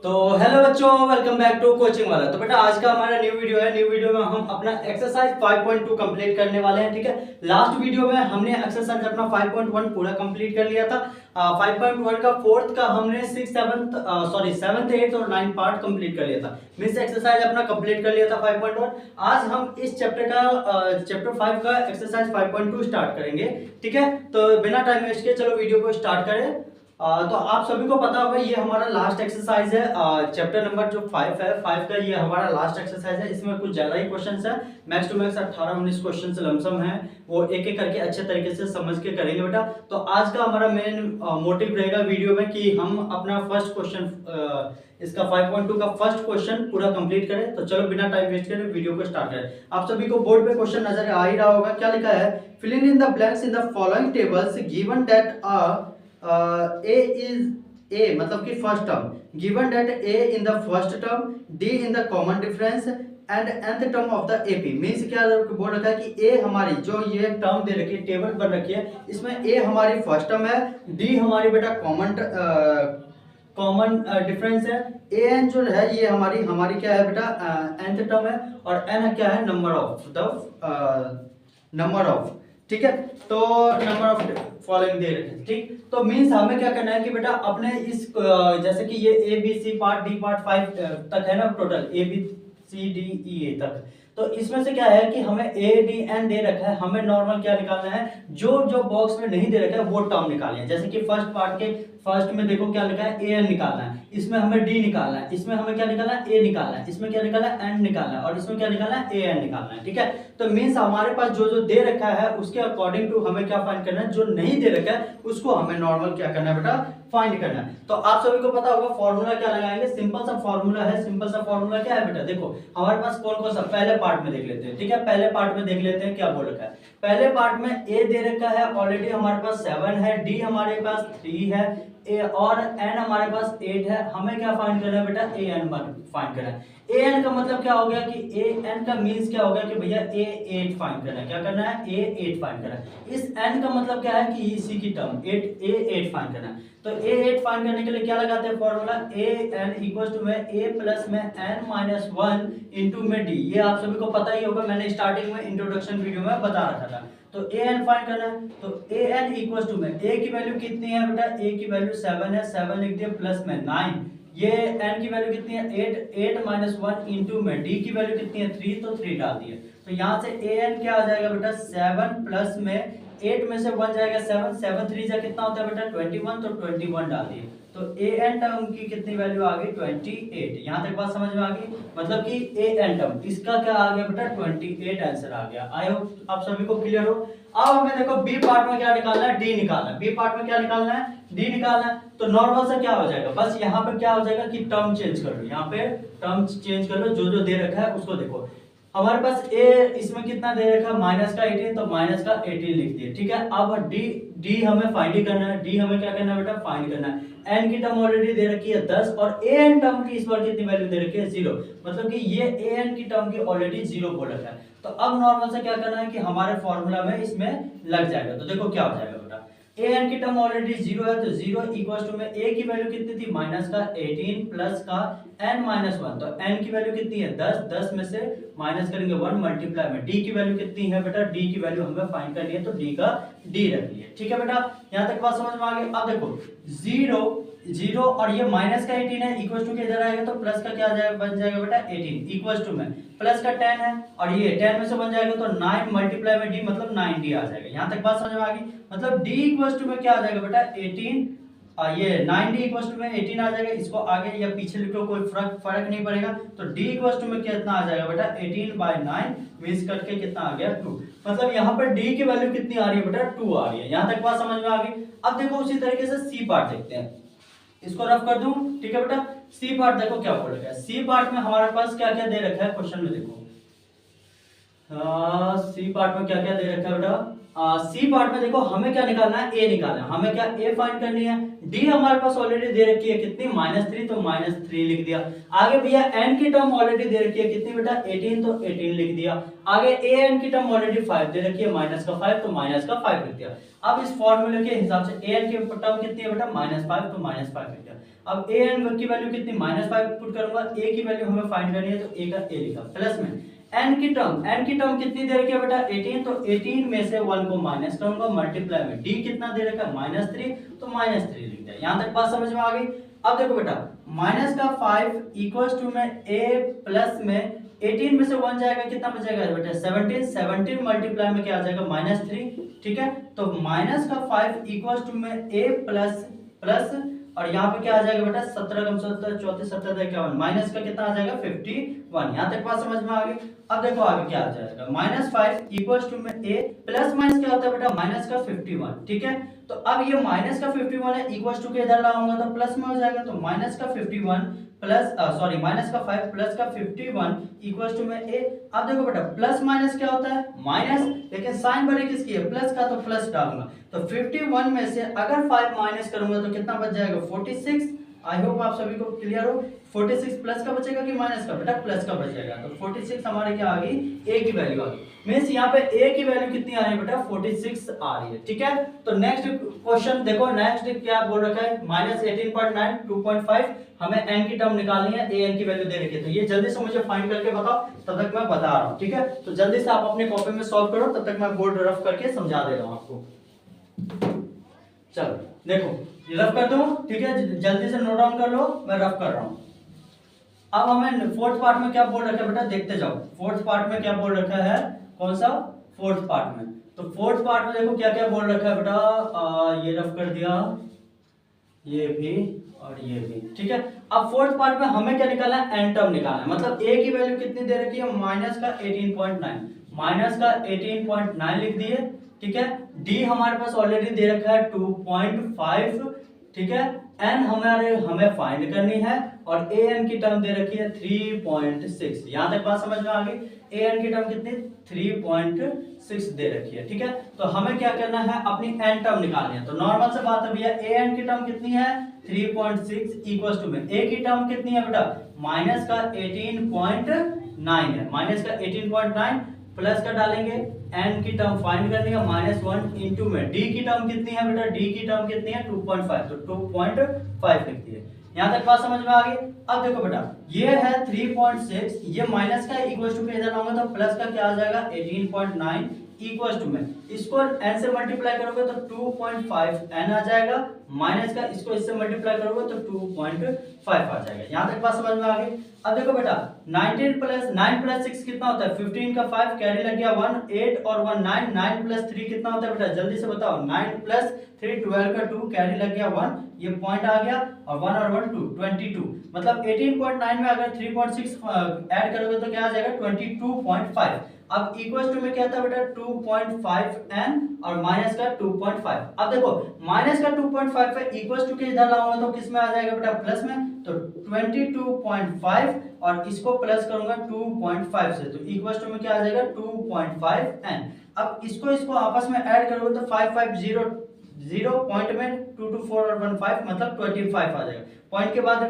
तो हेलो बच्चों, welcome back to coaching वाला। तो बेटा आज का हमारा न्यू वीडियो है। न्यू वीडियो में हम अपना एक्सरसाइज 5.2 कंप्लीट करने वाले हैं। ठीक है, लास्ट वीडियो में हमने एक्सरसाइज अपना 5.1 पूरा कंप्लीट कर लिया था। 5.1 का फोर्थ का हमने सेवंथ एट्थ और 9 पार्ट कंप्लीट कर लिया था। मींस एक्सरसाइज अपना कंप्लीट कर लिया था 5.1। आज हम इस चैप्टर 5 का एक्सरसाइज 5.2 स्टार्ट करेंगे। ठीक है, तो बिना टाइम वेस्ट किए चलो वीडियो को स्टार्ट करें। तो आप सभी को पता होगा ये हमारा लास्ट एक्सरसाइज है। चैप्टर नंबर जो 5 है, 5 का ये हमारा लास्ट एक्सरसाइज है। इसमें कुछ ज्यादा ही क्वेश्चंस है, max to max 18-19 questions lump sum हैं। वो एक एक करके अच्छे तरीके से समझ के करेंगे बेटा। तो आज का हमारा मेन मोटिव रहेगा वीडियो में कि हम अपना फर्स्ट क्वेश्चन इसका 5.2 का फर्स्ट क्वेश्चन पूरा कंप्लीट करें। तो चलो बिना टाइम वेस्ट करे वीडियो को स्टार्ट करें। आप सभी को बोर्ड पे क्वेश्चन नजर आ ही रहा होगा। क्या लिखा है? Fill in the blanks in the following tables given that A is A मतलब कि first term, given that A in the first term, D in the common difference and nth term of the AP। Means क्या बोल रखा है कि A हमारी जो ये टर्म दे रखी है, टेबल बन रखी है, इसमें A हमारी फर्स्ट टर्म है, D हमारी बेटा कॉमन डिफरेंस है, an जो है ये हमारी क्या है बेटा nth टर्म है, और n क्या है नंबर ऑफ। ठीक है, तो नंबर ऑफ फॉलोइंग दे रखे हैं। ठीक, तो मींस हमें क्या करना है कि बेटा अपने इस जैसे कि ये A B C part D part 5 तक है ना, total A B C D E A तक। तो इसमें से क्या है कि हमें ए डी एन दे रखा है, हमें नॉर्मल क्या निकालना है, जो जो बॉक्स में नहीं दे रखा है वो टर्म निकालना है। जैसे कि फर्स्ट पार्ट के फर्स्ट में देखो क्या लिखा है, ए एन निकालना है, इसमें हमें डी निकालना है, इसमें हमें क्या निकालना है, ए निकालना है, इसमें क्या निकालना है, एन निकालना है, और इसमें क्या निकालना है, ए एन निकालना है। ठीक है, तो मींस हमारे पास जो जो दे रखा है उसके अकॉर्डिंग टू हमें क्या फाइंड करना है, जो नहीं दे रखा है उसको हमें नॉर्मल क्या करना है बेटा, फाइंड करना है। तो आप सभी को पता होगा फॉर्मूला क्या लगाएंगे, सिंपल सा फॉर्मूला है। सिंपल सा फॉर्मूला क्या है बेटा, देखो हमारे पास कौन कौन सा, पहले पार्ट में देख लेते हैं। ठीक है, पहले पार्ट में देख लेते हैं क्या बोल रखा है। पहले पार्ट में ए दे रखा है ऑलरेडी हमारे पास 7 है, डी हमारे पास 3 है, ए और एन हमारे पास 8 है। हमें क्या फाइंड करना है बेटा, ए एन फाइंड करना है। ए एन का मतलब क्या हो गया कि ए एन का मींस क्या हो गया कि भैया ए 8 फाइंड करना है। क्या करना है, ए 8 फाइंड करना है। इस एन का मतलब क्या है कि इसी की टर्म 8 ए 8 फाइंड करना है। तो ए 8 फाइंड करने के लिए क्या लगाते हैं formula, A N equals to में ए प्लस में एन माइनस 1 इंटू में डी। ये आप सभी को पता ही होगा, मैंने स्टार्टिंग में इंट्रोडक्शन वीडियो में बता रखा था। तो ए एन फाइंड करना है। तो ए एन इक्वल्स टू में ए की वैल्यू कितनी है बेटा, ए की वैल्यू 7 है, 7 लिख दिया, प्लस में 9। ये एन की वैल्यू कितनी है, 8 माइनस 1 इंटू में डी की वैल्यू कितनी है, 3, तो 3 डाल दिए। तो यहाँ से ए एन क्या आ जाएगा बेटा, 7 प्लस में 8 में से 1 जाएगा 7, 7 3 जा कितना होता है बेटा 21, तो 21 डाल दिए। तो ए एन टर्म की कितनी वैल्यू आ गई, 28। यहाँ तक बात समझ में आ गई, मतलब कि ए एन टर्म इसका क्या आ गया बेटा, 28 आंसर आ गया। आई होप आप सभी को क्लियर हो। अब हमें देखो बी पार्ट में क्या निकालना है, डी निकालना है। बी पार्ट में क्या निकालना है, डी निकालना है। तो नॉर्मल से क्या हो जाएगा, बस यहाँ पे क्या हो जाएगा कि टर्म चेंज कर लो, यहाँ पे टर्म चेंज कर लो, जो जो दे रखा है उसको देखो। हमारे पास ए इसमें कितना दे रखा है, माइनस का 18, तो माइनस का 18 लिख दिए। ठीक है, अब डी हमें फाइंड ही करना है। डी हमें क्या करना है बेटा, फाइंड करना है। एन की टर्म ऑलरेडी दे रखी है 10, और ए एन टर्म की इस बार कितनी वैल्यू दे रखी है, 0। मतलब कि ये ए एन की टर्म की ऑलरेडी 0 बोल रखा है। तो अब नॉर्मल से क्या करना है कि हमारे फॉर्मूला में इसमें लग जाएगा। तो देखो क्या हो जाएगा बेटा, ए एन की टर्म ऑलरेडी 0 है, तो 0 इक्वल्स टू में ए की वैल्यू कितनी थी, माइनस का 18 प्लस का एन माइनस 1। तो एन की वैल्यू कितनी है, 10, 10 में से माइनस करेंगे 1 मल्टीप्लाई में डी की वैल्यू कितनी है बेटा, डी की वैल्यू हमें फाइंड करनी है, तो डी का डी रख लिए। ठीक है बेटा, यहाँ तक बात समझ में आ गई। अब देखो 0 और ये माइनस का 18 है, इक्वल्स टू के इधर आएगा तो प्लस का क्या आ जाएगा, बन जाएगा बेटा 18, इक्वल्स टू में प्लस का 10 है, और ये 10 में से बन जाएगा तो 9 मल्टीप्लाई में डी मतलब 9d आ जाएगा। यहाँ तक बात समझ में आ गई। मतलब d इक्वल्स टू में क्या आ जाएगा बेटा 18, ये 9d इक्वल्स टू में 18 आ जाएगा। इसको आगे या पीछे लिखो कोई फर्क नहीं पड़ेगा। तो d इक्वल्स टू में कितना आ जाएगा बेटा 18/9 मींस करके कितना आ गया 2। मतलब यहाँ पर d की वैल्यू कितनी आ रही है बेटा, 2 आ रही है। यहाँ तक बात समझ में आ गई। अब देखो उसी तरीके से सी पार्ट देखते हैं, इसको रफ कर दूं। ठीक है बेटा, सी पार्ट देखो क्या बोल रखा है। सी पार्ट में हमारे पास क्या क्या दे रखा है क्वेश्चन में, देखो सी पार्ट में क्या क्या दे रखा है बेटा। सी पार्ट में देखो हमें क्या निकालना है, ए निकालना है। हमें क्या ए फाइंड करनी है। डी हमारे पास ऑलरेडी दे रखी है कितनी, -3, तो -3 लिख दिया। आगे भैया एन की टर्म ऑलरेडी दे रखी है कितनी बेटा 18, तो 18 लिख दिया। आगे ए एन की टर्म ऑलरेडी 5 दे रखी है, माइनस का 5, तो माइनस का 5 लिख दिया। अब इस फॉर्मूले के हिसाब से ए एन की टर्म कितनी है बेटा -5, तो -5 लिख दिया। अब ए एन की वैल्यू कितनी -5 पुट करूंगा, ए की वैल्यू हमें फाइंड करनी है तो ए का ए लिखा प्लस में एन की टर्म कितनी दे रखी है बेटा 18, तो 18 में से 1 को माइनस करूंगा मल्टीप्लाई में डी कितना दे रखा है -3, तो -3 लिख दिया। यहां तक बात समझ में आ गई। अब देखो बेटा माइनस का 5 इक्वल्स टू में a प्लस में 18 में से 1 जाएगा कितना बचेगा बेटा 17, 17 मल्टीप्लाई में क्या आ जाएगा -3, ठीक है। तो माइनस का 5 इक्वल्स टू में a प्लस प्लस और यहाँ पे क्या आ जाएगा बेटा 17 कम 17 34 17 51 माइनस का कितना आ जाएगा 51। यहाँ तक बात समझ में आ गई। अब देखो आगे क्या आ जाएगा -5 इक्वल्स टू में a प्लस माइनस क्या होता है बेटा माइनस का 51, ठीक है। तो अब ये माइनस का 51 है इक्वल्स टू के इधर लाऊंगा तो प्लस में हो जाएगा, तो माइनस का 51 प्लस सॉरी माइनस का 5 प्लस का 51 इक्वल्स टू में a। अब देखो बेटा प्लस माइनस क्या होता है माइनस, लेकिन साइन बड़ी किसकी है प्लस का, तो प्लस डालूंगा। तो 51 में से अगर 5 माइनस करूंगा तो कितना बच जाएगा 46। आई होप आप सभी को क्लियर हो। 46 प्लस का बचेगा कि माइनस का बेटा प्लस का बचेगा, तो 46 हमारे क्या आ गई a की वैल्यू आ गई। मींस यहाँ पे a की वैल्यू कितनी आ रही है बेटा 46 आ रही है, ठीक है। तो नेक्स्ट क्वेश्चन देखो, नेक्स्ट क्या बोल रखा है -18.9 2.5 हमें n की टर्म निकालनी है, a n की वैल्यू दे रखी है। तो ये जल्दी से मुझे फाइंड करके बताओ, तब तक मैं बता रहा हूँ, ठीक है। तो जल्दी से आप अपने कॉपी में सॉल्व करो, तब तक मैं बोर्ड रफ करके समझा दे रहा हूँ आपको। चलो देखो रफ कर दो, ठीक है, जल्दी से नोट डाउन कर लो, मैं रफ कर रहा हूँ। अब हमें फोर्थ पार्ट में क्या बोल रखा है बेटा देखते जाओ। फोर्थ पार्ट में क्या बोल रखा है, कौन सा फोर्थ पार्ट में, तो फोर्थ पार्ट में देखो क्या क्या बोल रखा है बेटा, ये रफ कर दिया, ये भी और ये भी, ठीक है। अब फोर्थ पार्ट में हमें क्या निकालना है एन टर्म निकालना है, मतलब a की वैल्यू कितनी दे रखी है माइनस का 18.9, माइनस का 18.9 लिख दिए, ठीक है। d हमारे पास ऑलरेडी दे रखा है 2.5, ठीक है। n हमें फाइंड करनी है और a n की टर्म दे रखी है 3.6। यहां तक बात समझ में आ गई। a n की टर्म कितनी 3.6 दे रखी है, ठीक है। तो हमें क्या करना है अपनी n टर्म निकालनी है। तो नॉर्मल से बात है भैया a n की टर्म कितनी है 3.6 इक्वल्स टू में a की टर्म कितनी है बेटा माइनस का 18.9 है, माइनस का 18.9 प्लस का डालेंगे n की टर्म फाइंड करनी है -1 इनटू में d की टर्म कितनी है बेटा d की टर्म कितनी है 2.5, तो 2.5 लिख दिए। यहां तक बात समझ में आ गई। अब देखो बेटा ये है 3.6, ये माइनस का इक्वल्स टू के इधर लाऊंगा तो प्लस का क्या आ जाएगा 18.9 इक्वल्स टू में इसको n से मल्टीप्लाई करोगे तो 2.5 n आ जाएगा, माइनस का इसको इससे मल्टीप्लाई करोगे तो 2.5 आ जाएगा। यहां तक बात समझ में आ गई। अब देखो बेटा 19 प्लस 9 प्लस 6 कितना होता है 15 का 5 कैरी लग गया 1 8 और 1 9, 9 प्लस 3 कितना होता है बेटा जल्दी से बताओ 9 प्लस 3 12 का 2 कैरी लग गया 1, ये पॉइंट आ गया और 1 और 1 2 22, मतलब 18.9 में अगर 3.6 ऐड करोगे तो क्या आ जाएगा 22.5। अब इक्वल्स टू में क्या था बेटा 2.5n और माइनस का 2.5। अब देखो माइनस का 2.5 है इक्वल्स टू के इधर लाऊंगा तो किस में आ जाएगा बेटा प्लस में, तो 22.5 और इसको प्लस करूंगा 2.5 से तो इक्वल्स टू में क्या आ जाएगा 2.5n। अब इसको आपस में ऐड करोगे तो 550 पॉइंट में 2 2 4 और 1 5 मतलब 25 आ जाएगा। पॉइंट के बाद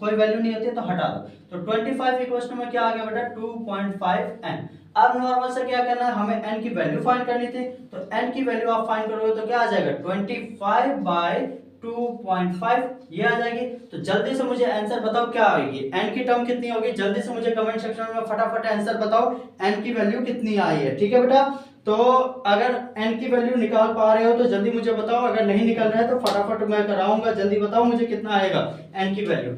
कोई वैल्यू नहीं होती है तो हटा दो, तो 25 इक्वल्स टू में क्या आ गया बेटा 2.5n। अब नॉर्मल से क्या करना है हमें n की वैल्यू फाइंड करनी थी, तो n की वैल्यू आप फाइंड करोगे तो क्या आ जाएगा 25/2.5 ये आ जाएगी। तो जल्दी से मुझे आंसर बताओ क्या आएगी, n की टर्म कितनी होगी, जल्दी से मुझे कमेंट सेक्शन में फटाफट आंसर बताओ n की वैल्यू कितनी आई है, ठीक है बेटा। तो अगर n की वैल्यू निकाल पा रहे हो तो जल्दी मुझे बताओ, अगर नहीं निकल रहा है तो फटाफट मैं कराऊंगा, जल्दी बताओ मुझे कितना आएगा n की वैल्यू।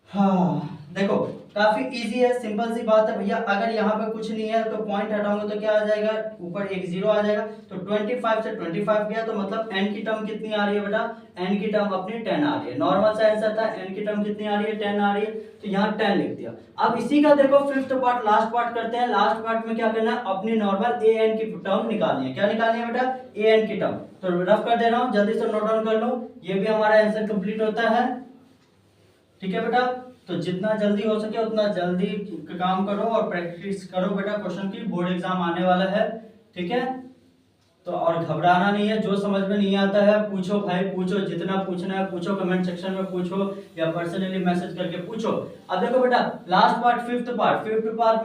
हाँ देखो काफी इजी है, सिंपल सी बात है भैया। अगर यहाँ पे कुछ नहीं है तो पॉइंट हटाऊंगा तो क्या आ जाएगा ऊपर एक जीरो आ जाएगा, तो 25 से 25 गया तो मतलब n की टर्म कितनी आ रही है बेटा n की टर्म अपनी 10 आ रही है। नॉर्मल सा आंसर था n की टर्म कितनी आ रही है 10 आ रही है, तो यहाँ 10 लिख दिया। अब इसी का देखो फिफ्थ पार्ट लास्ट पार्ट करते हैं। लास्ट पार्ट में क्या करना है अपनी नॉर्मल a n की टर्म निकालनी है। क्या निकालनी है बेटा a n की टर्म, तो रफ कर दे रहा हूँ जल्दी से नोट डाउन कर लो, ये भी हमारा आंसर कंप्लीट होता है, ठीक है बेटा। तो जितना जल्दी हो सके उतना जल्दी काम करो और प्रैक्टिस करो बेटा, क्वेश्चन की बोर्ड एग्जाम आने वाला है, ठीक है। तो और घबराना नहीं है, जो समझ में नहीं आता है पूछो भाई, पूछो जितना पूछना है पूछो, कमेंट सेक्शन में पूछो या पर्सनली मैसेज करके पूछो। अब देखो बेटा लास्ट पार्ट फिफ्थ पार्ट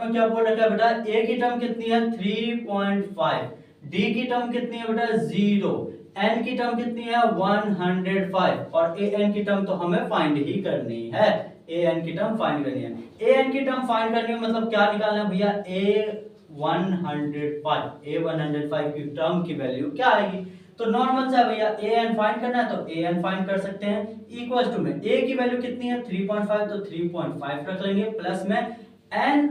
में क्या बोल रखा है बेटा a की टर्म कितनी है 3.5, d की टर्म कितनी है बेटा 0, n की टर्म कितनी है 105 और an की टर्म तो हमें फाइंड ही करनी है, an की टर्म फाइंड करनी है। an की टर्म फाइंड करनी है मतलब क्या निकालना है भैया a105 की टर्म की वैल्यू क्या आएगी। तो नॉर्मल सा भैया an फाइंड करना है तो an फाइंड कर सकते हैं, इक्वल टू में a की वैल्यू कितनी है 3.5 तो 3.5 रख लेंगे, प्लस में n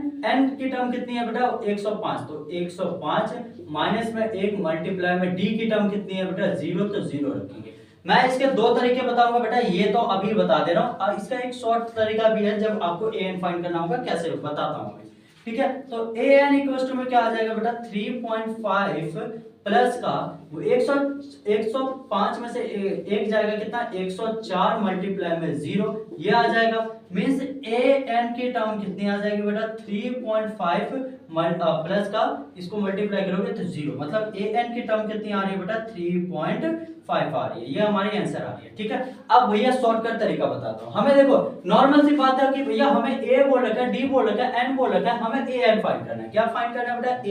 की टर्म कितनी है बेटा 105 तो 105 माइनस में 1 मल्टीप्लाई में d की टर्म कितनी है बेटा 0 तो 0 रखेंगे। मैं इसके दो तरीके बताऊंगा बेटा, ये तो अभी बता दे रहा हूं, और इसका एक शॉर्ट तरीका भी है जब आपको an फाइंड करना होगा कैसे बताता हूं मैं, ठीक है। तो an इक्वल टू में क्या आ जाएगा बेटा 3.5 प्लस का 105 में से एक जाएगा कितना 104 मल्टीप्लाई में 0 ये आ जाएगा, मींस an की टर्म कितनी आ जाएगी बेटा 3.5 प्लस का इसको मल्टीप्लाई करोगे तो 0, मतलब an की टर्म कितनी आ रही है बेटा 3.5 आ रही है, ये हमारी आंसर आ रही है, ठीक है। अब भैया शॉर्टकट तरीका बताता हूं, हमें देखो नॉर्मल सी बात है कि भैया हमें a बोल रखा है, d बोल रखा है, n बोल रखा है, हमें an फाइंड करना है। क्या फाइंड करना है बेटा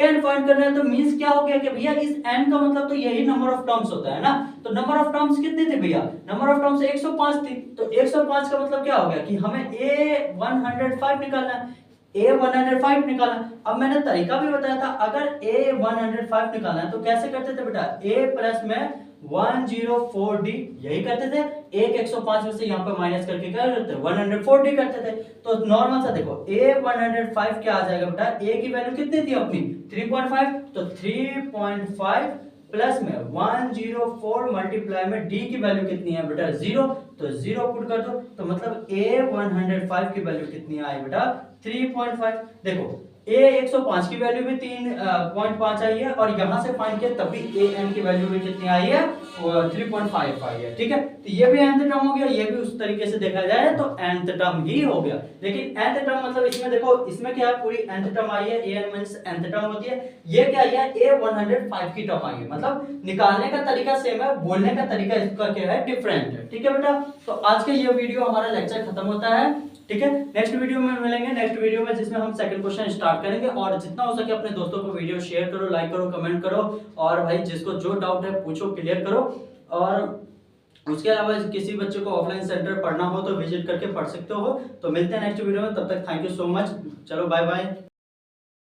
an फाइंड करना है, तो मींस क्या हो गया कि भैया इस n का मतलब तो यही नंबर ऑफ टर्म्स होता है ना, तो नंबर ऑफ टर्म्स कितने थे भैया, नंबर ऑफ टर्म्स 105 थी, तो 105 का मतलब क्या हो गया कि हमें a105 निकालना है, a105 निकालना। अब मैंने तरीका भी बताया था, अगर a105 निकालना है तो कैसे करते थे बेटा a प्लस में 104d यही करते थे, एक 105 में से यहाँ पे माइनस करके क्या करते थे 104d करते थे। तो नॉर्मल सा देखो a105 क्या आ जाएगा बेटा, a की वैल्यू कितनी थी अपनी 3.5 तो 3.5 प्लस में 104 मल्टीप्लाई में d की वैल्यू कितनी है बेटा 0 तो 0 पुट कर दो, तो मतलब a105 की वैल्यू कितनी आई बेटा 3.5। देखो a105 की वैल्यू भी 3.5 आई है और यहां से फाइंड किया तब भी an की वैल्यू भी कितनी आई है 3.5 आई है, ठीक है। तो ये भी nth टर्म हो गया, ये भी उस तरीके से देखा जाए तो nth टर्म ही हो गया, लेकिन nth टर्म मतलब इसमें देखो इसमें क्या है पूरी nth टर्म आई है, an मींस nth टर्म होती है, ये क्या आई है a105 की टर्म आई है, मतलब निकालने का तरीका सेम है, बोलने का तरीका इसका क्या है डिफरेंट है, ठीक है बेटा। तो आज का ये वीडियो हमारा लेक्चर खत्म होता है, ठीक है। नेक्स्ट वीडियो में मिलेंगे, नेक्स्ट वीडियो में जिसमें हम सेकंड क्वेश्चन स्टार्ट करेंगे, और जितना हो सके अपने दोस्तों को वीडियो शेयर करो, लाइक करो, कमेंट करो, और भाई जिसको जो डाउट है पूछो, क्लियर करो। और उसके अलावा किसी बच्चे को ऑफलाइन सेंटर पढ़ना हो तो विजिट करके पढ़ सकते हो। तो मिलते हैं नेक्स्ट वीडियो में, तब तक थैंक यू सो मच, चलो बाय बाय।